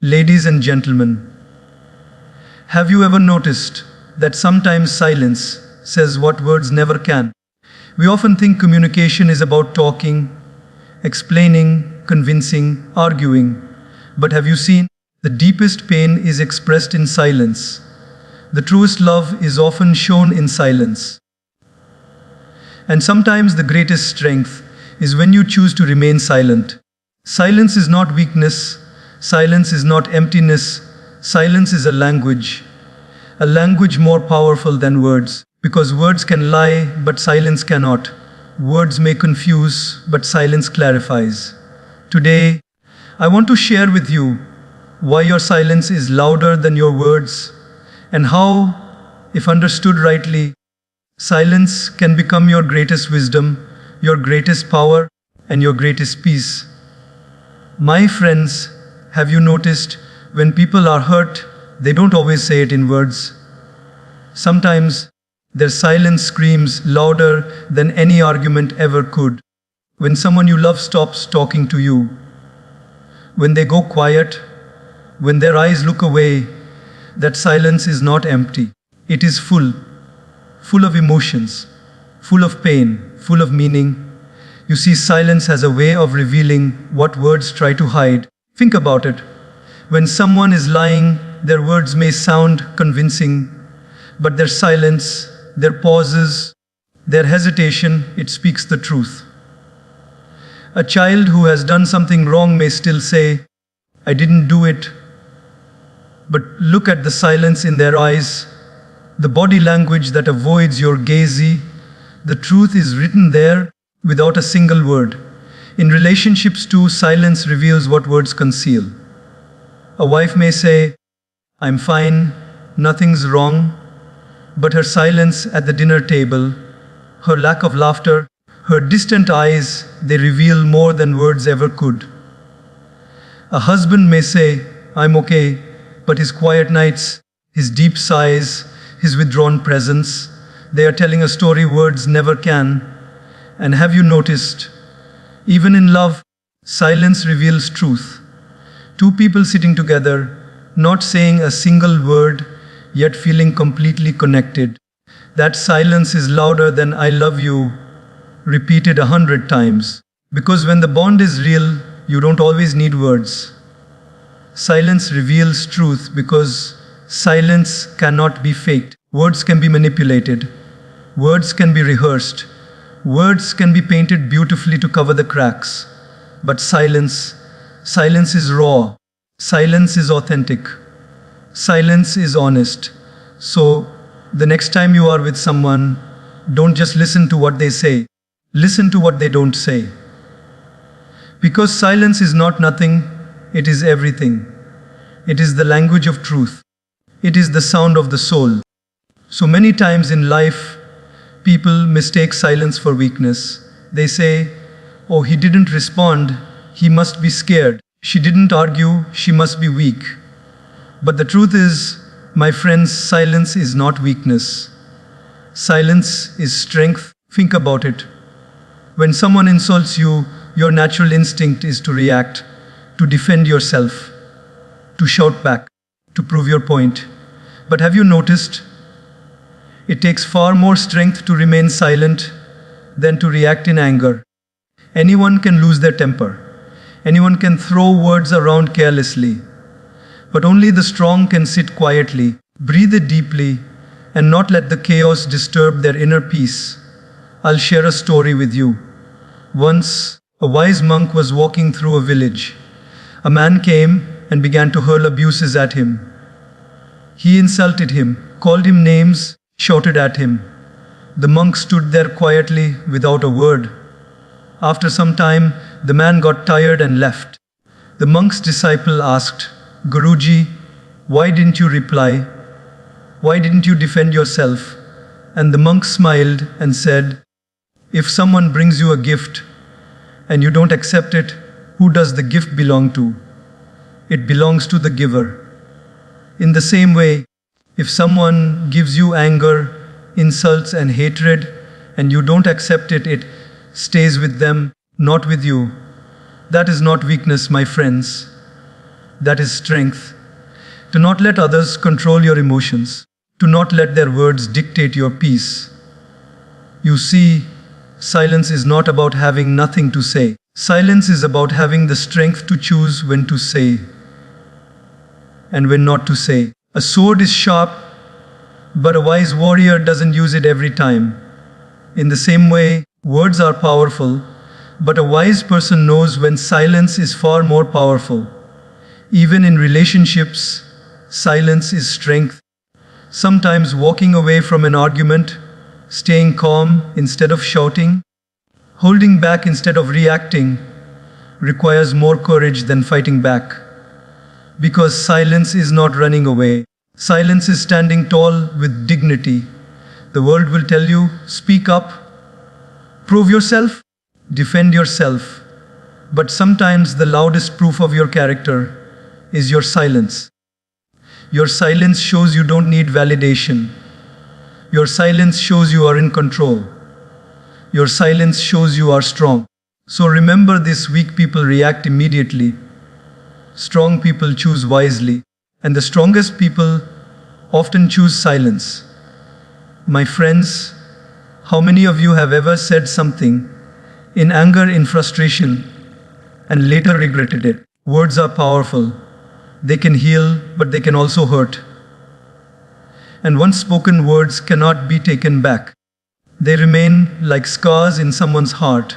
Ladies and gentlemen, have you ever noticed that sometimes silence says what words never can? We often think communication is about talking, explaining, convincing, arguing. But have you seen? The deepest pain is expressed in silence. The truest love is often shown in silence. And sometimes the greatest strength is when you choose to remain silent. Silence is not weakness. Silence is not emptiness. Silence is a language more powerful than words. Because words can lie, but silence cannot. Words may confuse, but silence clarifies. Today, I want to share with you why your silence is louder than your words, and how, if understood rightly, silence can become your greatest wisdom, your greatest power, and your greatest peace. My friends, have you noticed when people are hurt, they don't always say it in words? Sometimes their silence screams louder than any argument ever could. When someone you love stops talking to you, when they go quiet, when their eyes look away, that silence is not empty. It is full of emotions, full of pain, full of meaning. You see, silence has a way of revealing what words try to hide. Think about it. When someone is lying, their words may sound convincing, but their silence, their pauses, their hesitation, it speaks the truth. A child who has done something wrong may still say, "I didn't do it." But look at the silence in their eyes, the body language that avoids your gaze. The truth is written there without a single word. In relationships too, silence reveals what words conceal. A wife may say, "I'm fine, nothing's wrong," but her silence at the dinner table, her lack of laughter, her distant eyes, they reveal more than words ever could. A husband may say, "I'm okay," but his quiet nights, his deep sighs, his withdrawn presence, they are telling a story words never can. And have you noticed, even in love, silence reveals truth. Two people sitting together, not saying a single word, yet feeling completely connected. That silence is louder than "I love you," repeated 100 times. Because when the bond is real, you don't always need words. Silence reveals truth because silence cannot be faked. Words can be manipulated. Words can be rehearsed. Words can be painted beautifully to cover the cracks. But silence is raw. Silence is authentic. Silence is honest. So, the next time you are with someone, don't just listen to what they say. Listen to what they don't say. Because silence is not nothing, it is everything. It is the language of truth. It is the sound of the soul. So many times in life, people mistake silence for weakness. They say, "Oh, he didn't respond, he must be scared. She didn't argue, she must be weak." But the truth is, my friends, silence is not weakness. Silence is strength. Think about it. When someone insults you, your natural instinct is to react, to defend yourself, to shout back, to prove your point. But have you noticed? It takes far more strength to remain silent than to react in anger. Anyone can lose their temper. Anyone can throw words around carelessly. But only the strong can sit quietly, breathe deeply, and not let the chaos disturb their inner peace. I'll share a story with you. Once, a wise monk was walking through a village. A man came and began to hurl abuses at him. He insulted him, called him names, shouted at him. The monk stood there quietly without a word. After some time, the man got tired and left. The monk's disciple asked, "Guruji, why didn't you reply? Why didn't you defend yourself?" And the monk smiled and said, "If someone brings you a gift and you don't accept it, who does the gift belong to? It belongs to the giver." In the same way, if someone gives you anger, insults, and hatred, and you don't accept it, it stays with them, not with you. That is not weakness, my friends. That is strength. To not let others control your emotions. To not let their words dictate your peace. You see, silence is not about having nothing to say. Silence is about having the strength to choose when to say and when not to say. A sword is sharp, but a wise warrior doesn't use it every time. In the same way, words are powerful, but a wise person knows when silence is far more powerful. Even in relationships, silence is strength. Sometimes walking away from an argument, staying calm instead of shouting, holding back instead of reacting, requires more courage than fighting back. Because silence is not running away. Silence is standing tall with dignity. The world will tell you, speak up, prove yourself, defend yourself. But sometimes the loudest proof of your character is your silence. Your silence shows you don't need validation. Your silence shows you are in control. Your silence shows you are strong. So remember this: weak people react immediately. Strong people choose wisely. And the strongest people often choose silence. My friends, how many of you have ever said something in anger, in frustration, and later regretted it? Words are powerful. They can heal, but they can also hurt. And once spoken words cannot be taken back. They remain like scars in someone's heart.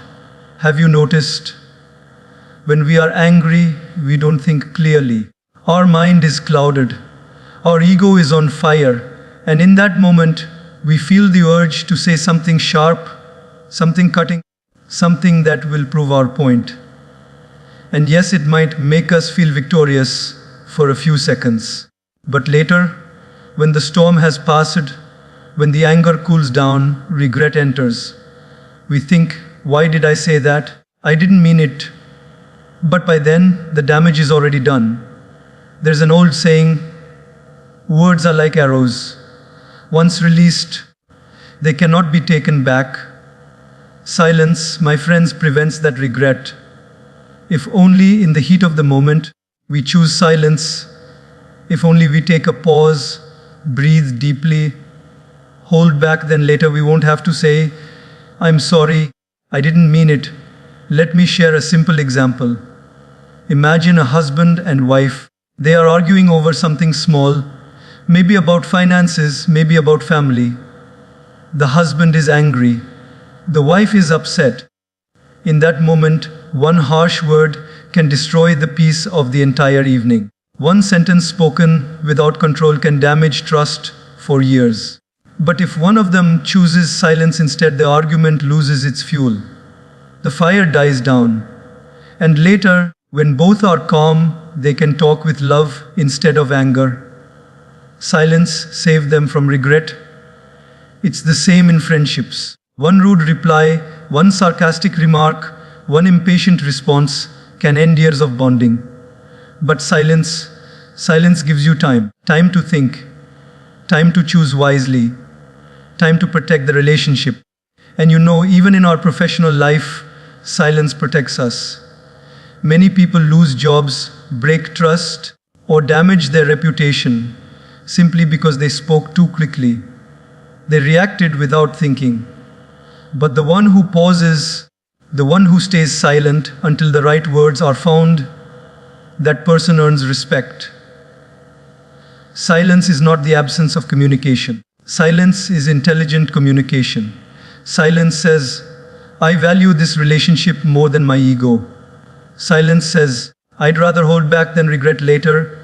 Have you noticed? When we are angry, we don't think clearly. Our mind is clouded. Our ego is on fire. And in that moment, we feel the urge to say something sharp, something cutting, something that will prove our point. And yes, it might make us feel victorious for a few seconds. But later, when the storm has passed, when the anger cools down, regret enters. We think, why did I say that? I didn't mean it. But by then, the damage is already done. There's an old saying, words are like arrows. Once released, they cannot be taken back. Silence, my friends, prevents that regret. If only in the heat of the moment, we choose silence. If only we take a pause, breathe deeply, hold back, then later we won't have to say, I'm sorry, I didn't mean it. Let me share a simple example. Imagine a husband and wife. They are arguing over something small, maybe about finances, maybe about family. The husband is angry. The wife is upset. In that moment, one harsh word can destroy the peace of the entire evening. One sentence spoken without control can damage trust for years. But if one of them chooses silence instead, the argument loses its fuel. The fire dies down. And later, when both are calm, they can talk with love instead of anger. Silence saved them from regret. It's the same in friendships. One rude reply, one sarcastic remark, one impatient response can end years of bonding. But silence gives you time. Time to think. Time to choose wisely. Time to protect the relationship. And you know, even in our professional life, silence protects us. Many people lose jobs, break trust, or damage their reputation simply because they spoke too quickly. They reacted without thinking. But the one who pauses, the one who stays silent until the right words are found, that person earns respect. Silence is not the absence of communication. Silence is intelligent communication. Silence says, I value this relationship more than my ego. Silence says, I'd rather hold back than regret later.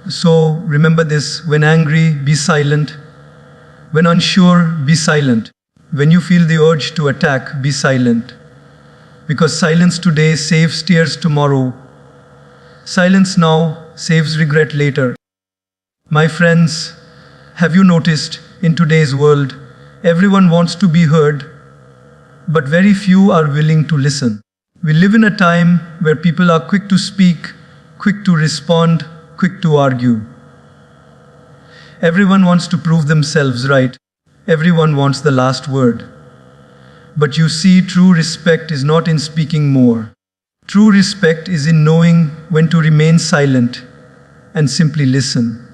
So remember this: when angry, be silent. When unsure, be silent. When you feel the urge to attack, be silent. Because silence today saves tears tomorrow. Silence now saves regret later. My friends, have you noticed, in today's world, everyone wants to be heard, but very few are willing to listen. We live in a time where people are quick to speak, quick to respond, quick to argue. Everyone wants to prove themselves right. Everyone wants the last word. But you see, true respect is not in speaking more. True respect is in knowing when to remain silent and simply listen.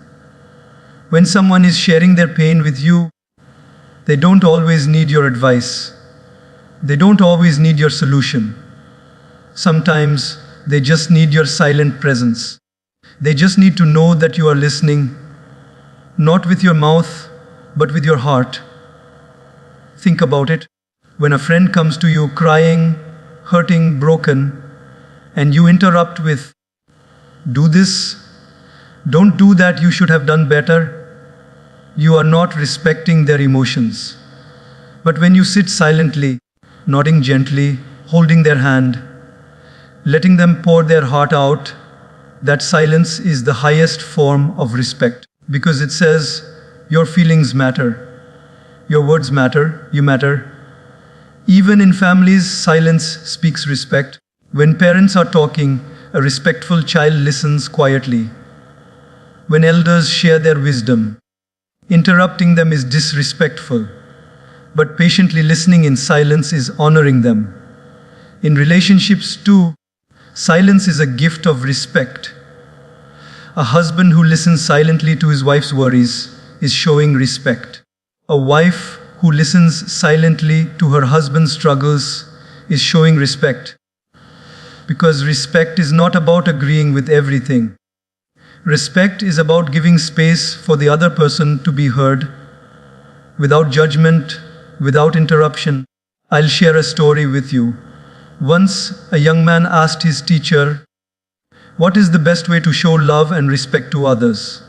When someone is sharing their pain with you, they don't always need your advice. They don't always need your solution. Sometimes they just need your silent presence. They just need to know that you are listening, not with your mouth, but with your heart. Think about it. When a friend comes to you crying, hurting, broken, and you interrupt with, "Do this, don't do that, you should have done better," you are not respecting their emotions. But when you sit silently, nodding gently, holding their hand, letting them pour their heart out, that silence is the highest form of respect. Because it says, your feelings matter, your words matter, you matter. Even in families, silence speaks respect. When parents are talking, a respectful child listens quietly. When elders share their wisdom, interrupting them is disrespectful, but patiently listening in silence is honoring them. In relationships too, silence is a gift of respect. A husband who listens silently to his wife's worries is showing respect. A wife who listens silently to her husband's struggles is showing respect. Because respect is not about agreeing with everything. Respect is about giving space for the other person to be heard, without judgment, without interruption. I'll share a story with you. Once, a young man asked his teacher, "What is the best way to show love and respect to others?"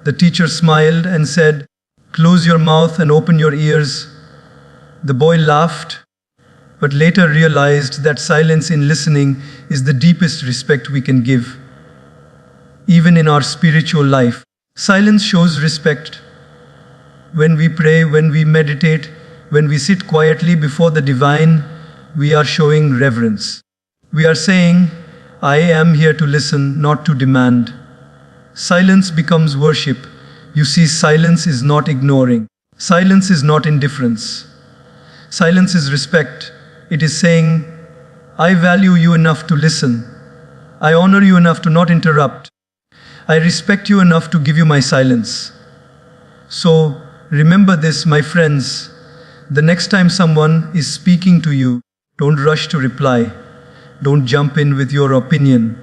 The teacher smiled and said, "Close your mouth and open your ears." The boy laughed, but later realized that silence in listening is the deepest respect we can give. Even in our spiritual life, silence shows respect. When we pray, when we meditate, when we sit quietly before the divine, we are showing reverence. We are saying, "I am here to listen, not to demand." Silence becomes worship. You see, silence is not ignoring. Silence is not indifference. Silence is respect. It is saying, "I value you enough to listen. I honor you enough to not interrupt. I respect you enough to give you my silence." So, remember this, my friends. The next time someone is speaking to you, don't rush to reply. Don't jump in with your opinion.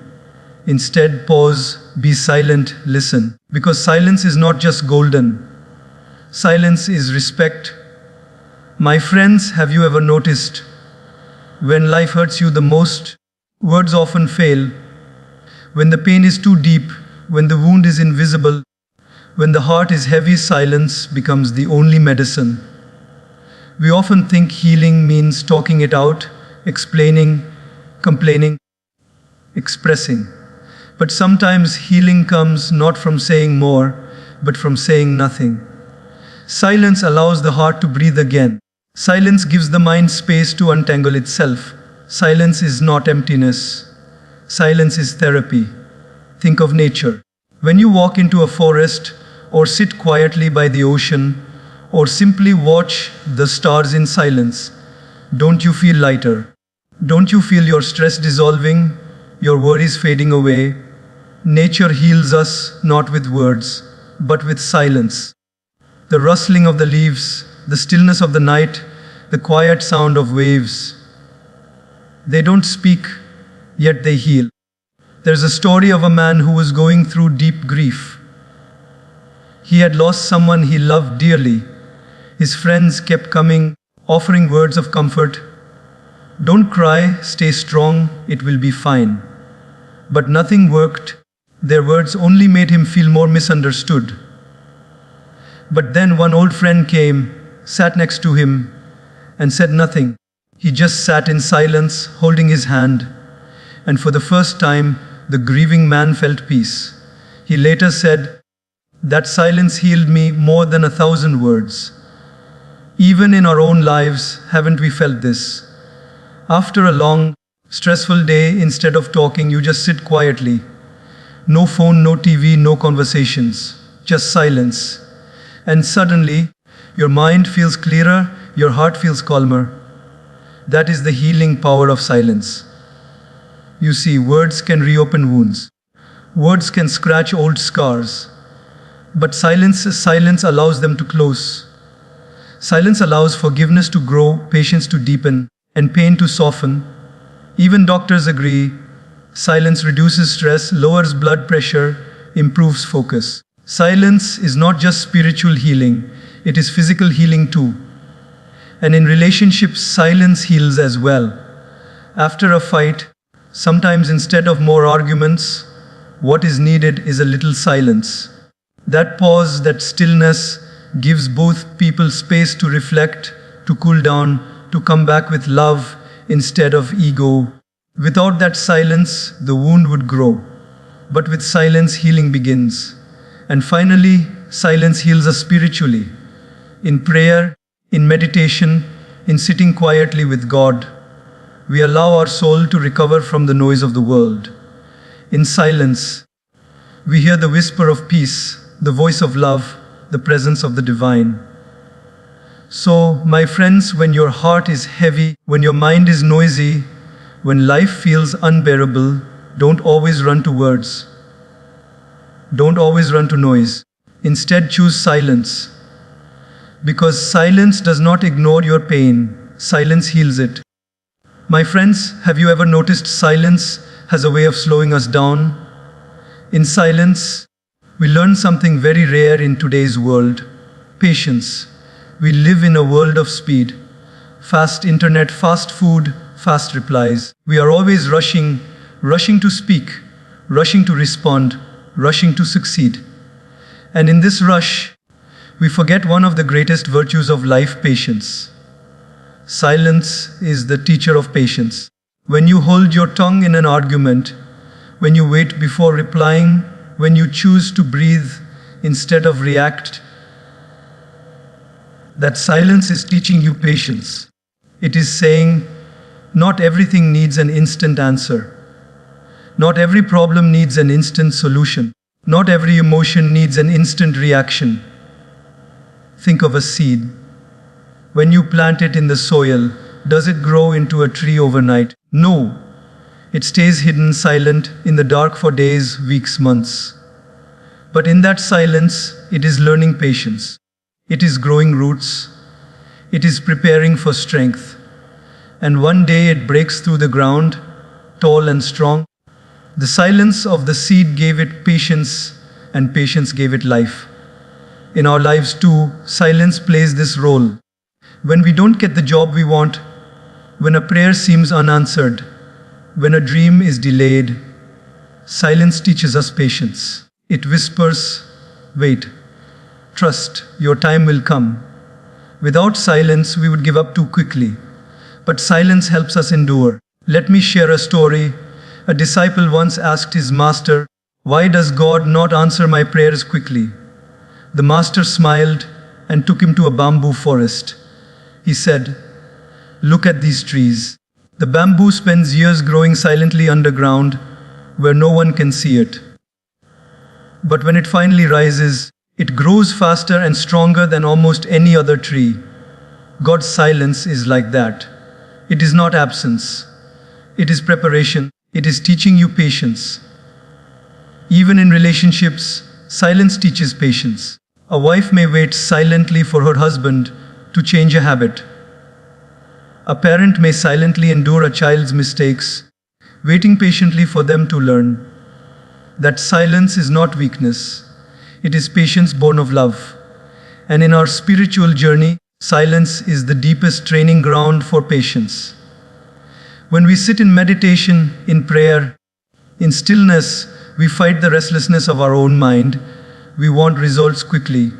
Instead, pause, be silent, listen. Because silence is not just golden. Silence is respect. My friends, have you ever noticed when life hurts you the most, words often fail? When the pain is too deep, when the wound is invisible, when the heart is heavy, silence becomes the only medicine. We often think healing means talking it out, explaining, complaining, expressing. But sometimes healing comes not from saying more, but from saying nothing. Silence allows the heart to breathe again. Silence gives the mind space to untangle itself. Silence is not emptiness. Silence is therapy. Think of nature. When you walk into a forest, or sit quietly by the ocean, or simply watch the stars in silence, don't you feel lighter? Don't you feel your stress dissolving, your worries fading away? Nature heals us not with words, but with silence. The rustling of the leaves, the stillness of the night, the quiet sound of waves. They don't speak, yet they heal. There's a story of a man who was going through deep grief. He had lost someone he loved dearly. His friends kept coming, offering words of comfort. "Don't cry, stay strong, it will be fine." But nothing worked. Their words only made him feel more misunderstood. But then one old friend came, sat next to him, and said nothing. He just sat in silence, holding his hand. And for the first time, the grieving man felt peace. He later said, "That silence healed me more than 1,000 words." Even in our own lives, haven't we felt this? After a long, stressful day, instead of talking, you just sit quietly. No phone, no TV, no conversations, just silence. And suddenly, your mind feels clearer, your heart feels calmer. That is the healing power of silence. You see, words can reopen wounds. Words can scratch old scars. But silence allows them to close. Silence allows forgiveness to grow, patience to deepen, and pain to soften. Even doctors agree, silence reduces stress, lowers blood pressure, improves focus. Silence is not just spiritual healing, it is physical healing too. And in relationships, silence heals as well. After a fight, sometimes instead of more arguments, what is needed is a little silence. That pause, that stillness, gives both people space to reflect, to cool down, to come back with love instead of ego. Without that silence, the wound would grow. But with silence, healing begins. And finally, silence heals us spiritually. In prayer, in meditation, in sitting quietly with God, we allow our soul to recover from the noise of the world. In silence, we hear the whisper of peace, the voice of love, the presence of the divine. So, my friends, when your heart is heavy, when your mind is noisy, when life feels unbearable, don't always run to words. Don't always run to noise. Instead, choose silence. Because silence does not ignore your pain, silence heals it. My friends, have you ever noticed silence has a way of slowing us down? In silence, we learn something very rare in today's world: patience. We live in a world of speed. Fast internet, fast food, fast replies. We are always rushing to speak, rushing to respond, rushing to succeed. And in this rush, we forget one of the greatest virtues of life: patience. Silence is the teacher of patience. When you hold your tongue in an argument, when you wait before replying, when you choose to breathe instead of react, that silence is teaching you patience. It is saying, not everything needs an instant answer. Not every problem needs an instant solution. Not every emotion needs an instant reaction. Think of a seed. When you plant it in the soil, does it grow into a tree overnight? No. It stays hidden, silent, in the dark for days, weeks, months. But in that silence, it is learning patience. It is growing roots. It is preparing for strength. And one day it breaks through the ground, tall and strong. The silence of the seed gave it patience, and patience gave it life. In our lives too, silence plays this role. When we don't get the job we want, when a prayer seems unanswered, when a dream is delayed, silence teaches us patience. It whispers, wait, trust, your time will come. Without silence, we would give up too quickly. But silence helps us endure. Let me share a story. A disciple once asked his master, "Why does God not answer my prayers quickly?" The master smiled and took him to a bamboo forest. He said, "Look at these trees. The bamboo spends years growing silently underground where no one can see it. But when it finally rises, it grows faster and stronger than almost any other tree. God's silence is like that. It is not absence. It is preparation. It is teaching you patience. Even in relationships, silence teaches patience. A wife may wait silently for her husband to change a habit. A parent may silently endure a child's mistakes, waiting patiently for them to learn. That silence is not weakness. It is patience born of love. And in our spiritual journey, silence is the deepest training ground for patience. When we sit in meditation, in prayer, in stillness, we fight the restlessness of our own mind. We want results quickly.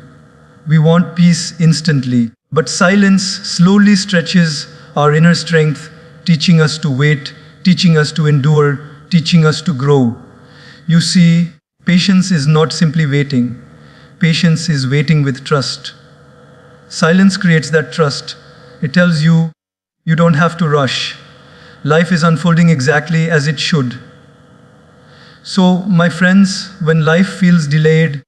We want peace instantly. But silence slowly stretches our inner strength, teaching us to wait, teaching us to endure, teaching us to grow. You see, patience is not simply waiting. Patience is waiting with trust. Silence creates that trust. It tells you, you don't have to rush. Life is unfolding exactly as it should. So, my friends, when life feels delayed,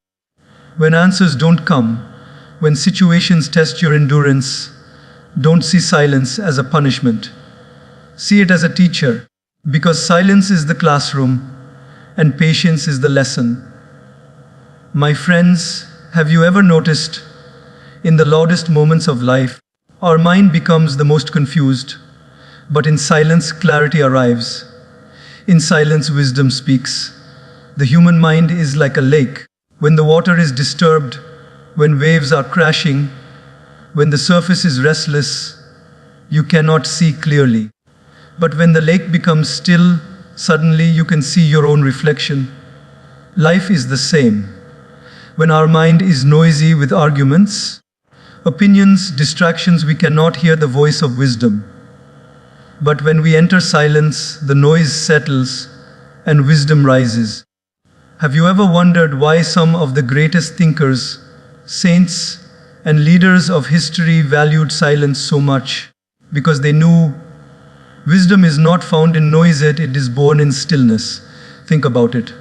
when answers don't come, when situations test your endurance, don't see silence as a punishment. See it as a teacher. Because silence is the classroom and patience is the lesson. My friends, have you ever noticed, in the loudest moments of life, our mind becomes the most confused, but in silence, clarity arrives. In silence, wisdom speaks. The human mind is like a lake. When the water is disturbed, when waves are crashing, when the surface is restless, you cannot see clearly. But when the lake becomes still, suddenly you can see your own reflection. Life is the same. When our mind is noisy with arguments, opinions, distractions, we cannot hear the voice of wisdom. But when we enter silence, the noise settles and wisdom rises. Have you ever wondered why some of the greatest thinkers, saints, and leaders of history valued silence so much? Because they knew wisdom is not found in noise, it is born in stillness. Think about it.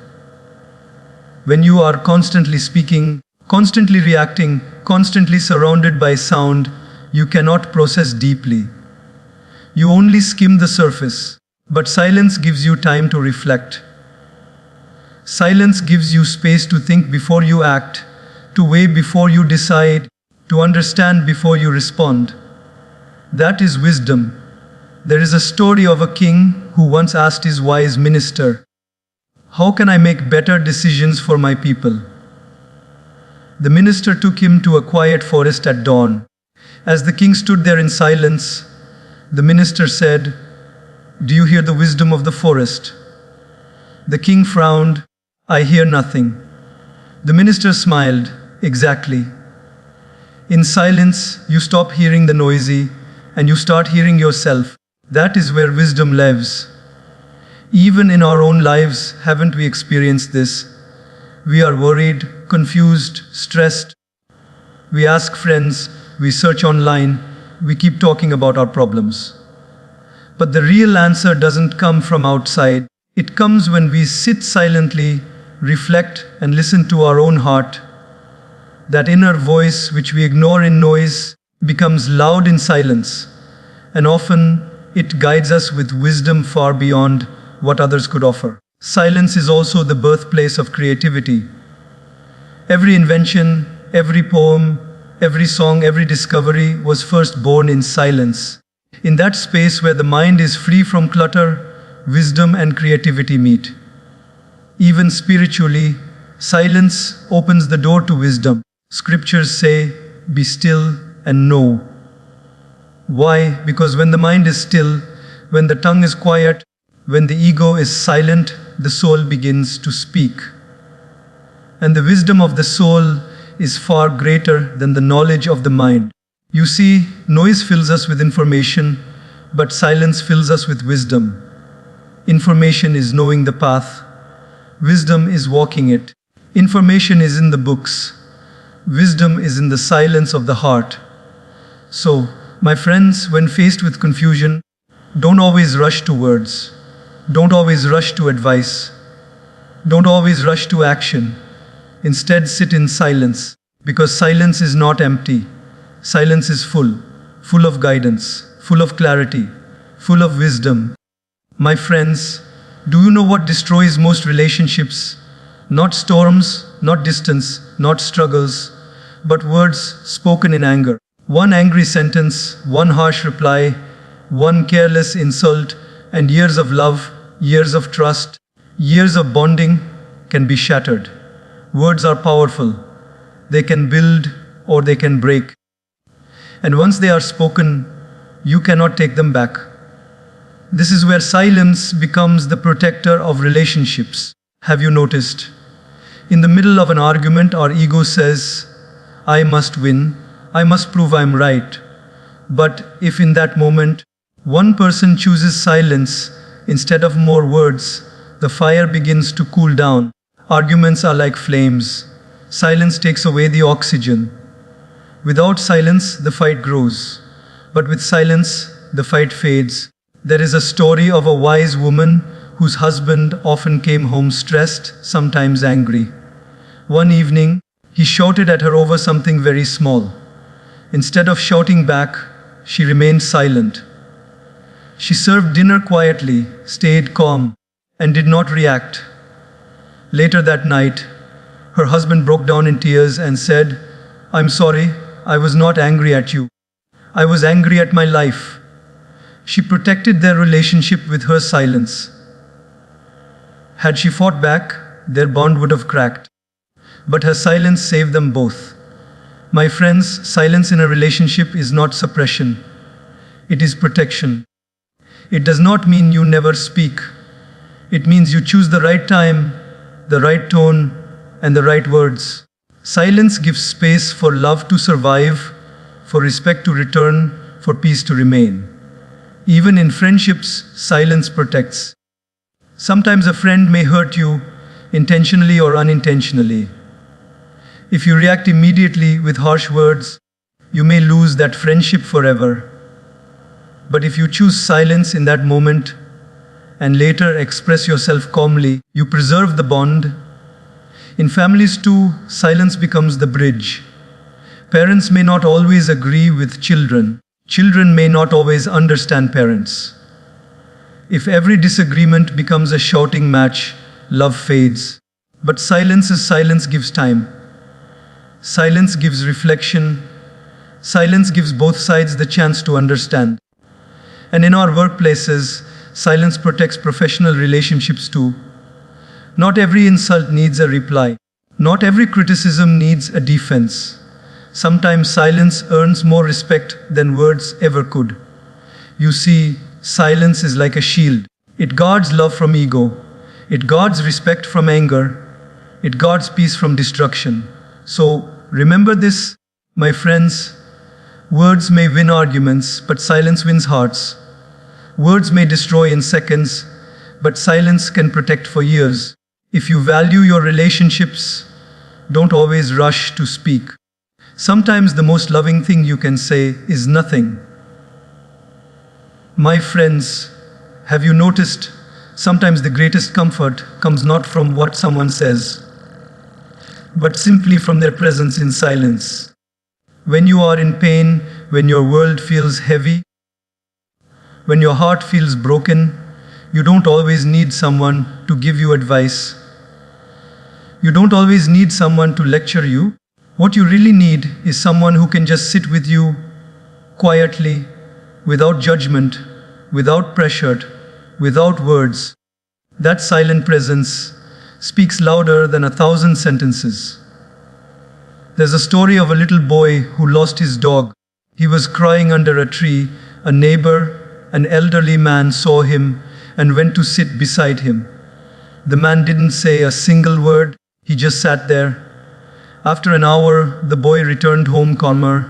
When you are constantly speaking, constantly reacting, constantly surrounded by sound, you cannot process deeply. You only skim the surface. But silence gives you time to reflect. Silence gives you space to think before you act, to weigh before you decide, to understand before you respond. That is wisdom. There is a story of a king who once asked his wise minister, "How can I make better decisions for my people?" The minister took him to a quiet forest at dawn. As the king stood there in silence, the minister said, "Do you hear the wisdom of the forest?" The king frowned. "I hear nothing." The minister smiled. "Exactly. In silence, you stop hearing the noisy and you start hearing yourself. That is where wisdom lives. Even in our own lives, haven't we experienced this? We are worried, confused, stressed. We ask friends, we search online, we keep talking about our problems. But the real answer doesn't come from outside. It comes when we sit silently, reflect, and listen to our own heart. That inner voice which we ignore in noise becomes loud in silence, and often it guides us with wisdom far beyond what others could offer. Silence is also the birthplace of creativity. Every invention, every poem, every song, every discovery was first born in silence. In that space where the mind is free from clutter, wisdom and creativity meet. Even spiritually, silence opens the door to wisdom. Scriptures say, "Be still and know." Why? Because when the mind is still, when the tongue is quiet, when the ego is silent, the soul begins to speak. And the wisdom of the soul is far greater than the knowledge of the mind. You see, noise fills us with information, but silence fills us with wisdom. Information is knowing the path. Wisdom is walking it. Information is in the books. Wisdom is in the silence of the heart. So, my friends, when faced with confusion, don't always rush to words. Don't always rush to advice. Don't always rush to action. Instead, sit in silence, because silence is not empty. Silence is full of guidance, full of clarity, full of wisdom. My friends, do you know what destroys most relationships? Not storms, not distance, not struggles, but words spoken in anger. One angry sentence, one harsh reply, one careless insult, and years of love, years of trust, years of bonding can be shattered. Words are powerful. They can build or they can break. And once they are spoken, you cannot take them back. This is where silence becomes the protector of relationships. Have you noticed? In the middle of an argument, our ego says, "I must win. I must prove I'm right." But if in that moment, one person chooses silence instead of more words, the fire begins to cool down. Arguments are like flames. Silence takes away the oxygen. Without silence, the fight grows. But with silence, the fight fades. There is a story of a wise woman whose husband often came home stressed, sometimes angry. One evening, he shouted at her over something very small. Instead of shouting back, she remained silent. She served dinner quietly, stayed calm, and did not react. Later that night, her husband broke down in tears and said, "I'm sorry, I was not angry at you. I was angry at my life." She protected their relationship with her silence. Had she fought back, their bond would have cracked. But her silence saved them both. My friends, silence in a relationship is not suppression. It is protection. It does not mean you never speak. It means you choose the right time, the right tone, and the right words. Silence gives space for love to survive, for respect to return, for peace to remain. Even in friendships, silence protects. Sometimes a friend may hurt you, intentionally or unintentionally. If you react immediately with harsh words, you may lose that friendship forever. But if you choose silence in that moment and later express yourself calmly, you preserve the bond. In families too, silence becomes the bridge. Parents may not always agree with children. Children may not always understand parents. If every disagreement becomes a shouting match, love fades. But silence gives time. Silence gives reflection. Silence gives both sides the chance to understand. And in our workplaces, silence protects professional relationships too. Not every insult needs a reply. Not every criticism needs a defense. Sometimes silence earns more respect than words ever could. You see, silence is like a shield. It guards love from ego. It guards respect from anger. It guards peace from destruction. So, remember this, my friends. Words may win arguments, but silence wins hearts. Words may destroy in seconds, but silence can protect for years. If you value your relationships, don't always rush to speak. Sometimes the most loving thing you can say is nothing. My friends, have you noticed sometimes the greatest comfort comes not from what someone says, but simply from their presence in silence? When you are in pain, when your world feels heavy, when your heart feels broken, you don't always need someone to give you advice. You don't always need someone to lecture you. What you really need is someone who can just sit with you quietly, without judgment, without pressure, without words. That silent presence speaks louder than 1,000 sentences. There's a story of a little boy who lost his dog. He was crying under a tree. A neighbor, an elderly man, saw him and went to sit beside him. The man didn't say a single word. He just sat there. After an hour, the boy returned home calmer.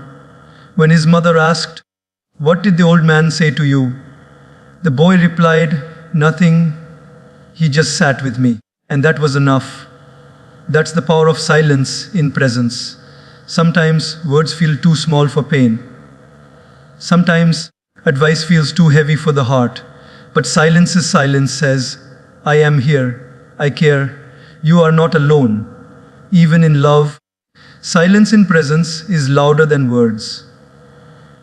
When his mother asked, "What did the old man say to you?" the boy replied, "Nothing. He just sat with me." And that was enough. That's the power of silence in presence. Sometimes words feel too small for pain. Sometimes advice feels too heavy for the heart. But silence's silence says, "I am here. I care. You are not alone." Even in love, silence in presence is louder than words.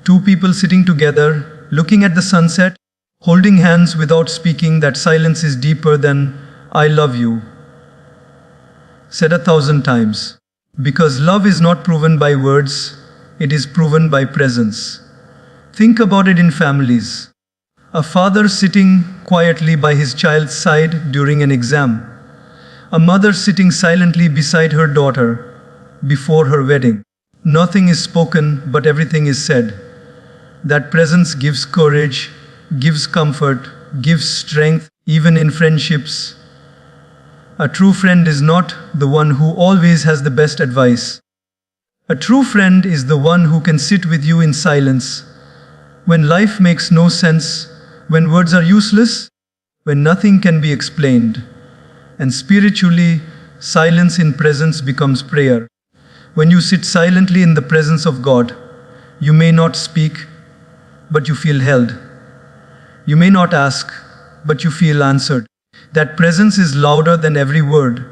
Two people sitting together, looking at the sunset, holding hands without speaking, that silence is deeper than "I love you," said 1,000 times. Because love is not proven by words, it is proven by presence. Think about it in families. A father sitting quietly by his child's side during an exam. A mother sitting silently beside her daughter before her wedding. Nothing is spoken, but everything is said. That presence gives courage, gives comfort, gives strength, even in friendships. A true friend is not the one who always has the best advice. A true friend is the one who can sit with you in silence, when life makes no sense, when words are useless, when nothing can be explained. And spiritually, silence in presence becomes prayer. When you sit silently in the presence of God, you may not speak, but you feel held. You may not ask, but you feel answered. That presence is louder than every word.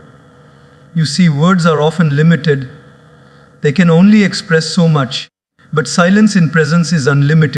You see, words are often limited. They can only express so much, but silence in presence is unlimited.